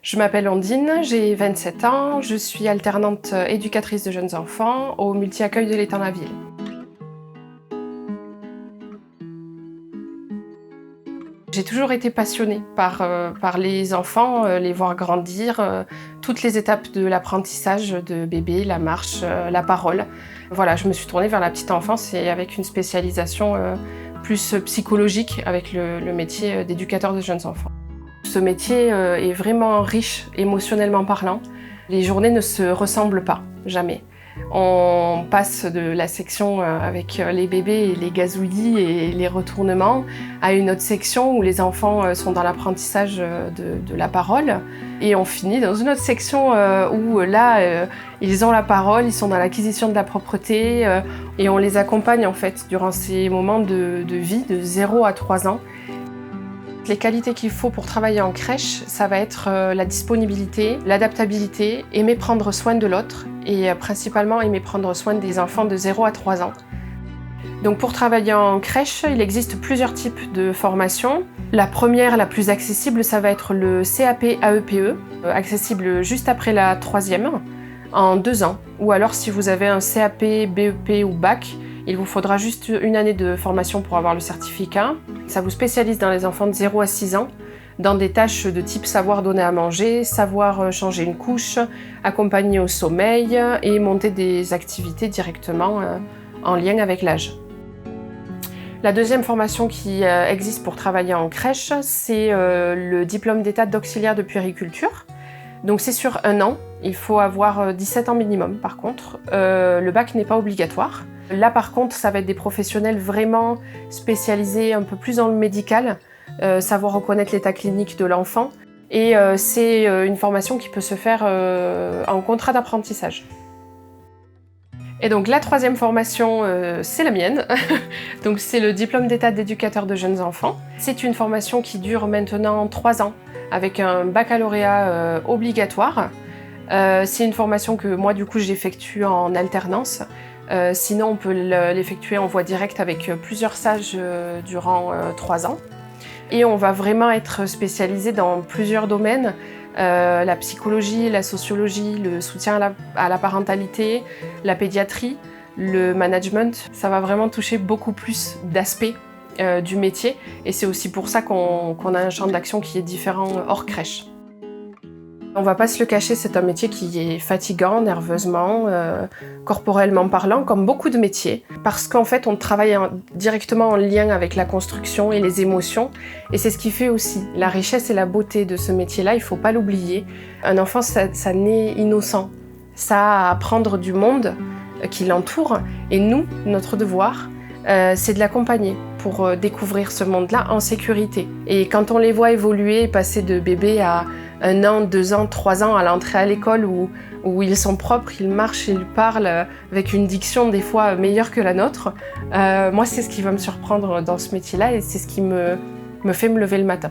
Je m'appelle Ondine, j'ai 27 ans, je suis alternante éducatrice de jeunes enfants au multi-accueil de l'Étang-la-Ville. J'ai toujours été passionnée par les enfants, les voir grandir, toutes les étapes de l'apprentissage de bébé, la marche, la parole. Voilà, je me suis tournée vers la petite enfance et avec une spécialisation plus psychologique avec le métier d'éducateur de jeunes enfants. Ce métier est vraiment riche émotionnellement parlant. Les journées ne se ressemblent pas, jamais. On passe de la section avec les bébés et les gazouillis et les retournements à une autre section où les enfants sont dans l'apprentissage de la parole. Et on finit dans une autre section où là, ils ont la parole, ils sont dans l'acquisition de la propreté et on les accompagne en fait durant ces moments de vie de 0 à 3 ans. Les qualités qu'il faut pour travailler en crèche, ça va être la disponibilité, l'adaptabilité, aimer prendre soin de l'autre et principalement aimer prendre soin des enfants de 0 à 3 ans. Donc pour travailler en crèche, il existe plusieurs types de formations. La première, la plus accessible, ça va être le CAP AEPE, accessible juste après la 3e, en 2 ans. Ou alors si vous avez un CAP, BEP ou BAC, il vous faudra juste une année de formation pour avoir le certificat. Ça vous spécialise dans les enfants de 0 à 6 ans, dans des tâches de type savoir donner à manger, savoir changer une couche, accompagner au sommeil et monter des activités directement en lien avec l'âge. La deuxième formation qui existe pour travailler en crèche, c'est le diplôme d'état d'auxiliaire de puériculture. Donc c'est sur 1 an, il faut avoir 17 ans minimum par contre. Le bac n'est pas obligatoire. Là par contre, ça va être des professionnels vraiment spécialisés un peu plus dans le médical, savoir reconnaître l'état clinique de l'enfant. Et c'est une formation qui peut se faire en contrat d'apprentissage. Et donc la troisième formation, c'est la mienne. Donc c'est le diplôme d'état d'éducateur de jeunes enfants. C'est une formation qui dure maintenant 3 ans, avec un baccalauréat obligatoire. C'est une formation que moi du coup j'effectue en alternance. Sinon on peut l'effectuer en voie directe avec plusieurs stages durant 3 ans. Et on va vraiment être spécialisé dans plusieurs domaines. La psychologie, la sociologie, le soutien à la parentalité, la pédiatrie, le management. Ça va vraiment toucher beaucoup plus d'aspects du métier et c'est aussi pour ça qu'on a un champ d'action qui est différent hors crèche. On va pas se le cacher, c'est un métier qui est fatigant nerveusement, corporellement parlant, comme beaucoup de métiers, parce qu'en fait on travaille directement en lien avec la construction et les émotions, et c'est ce qui fait aussi la richesse et la beauté de ce métier-là, il faut pas l'oublier. Un enfant, ça naît innocent, ça a à apprendre du monde qui l'entoure, et nous, notre devoir, c'est de l'accompagner pour découvrir ce monde-là en sécurité. Et quand on les voit évoluer, passer de bébé à 1 an, 2 ans, 3 ans à l'entrée à l'école où ils sont propres, ils marchent, ils parlent avec une diction des fois meilleure que la nôtre, moi c'est ce qui va me surprendre dans ce métier-là et c'est ce qui me fait me lever le matin.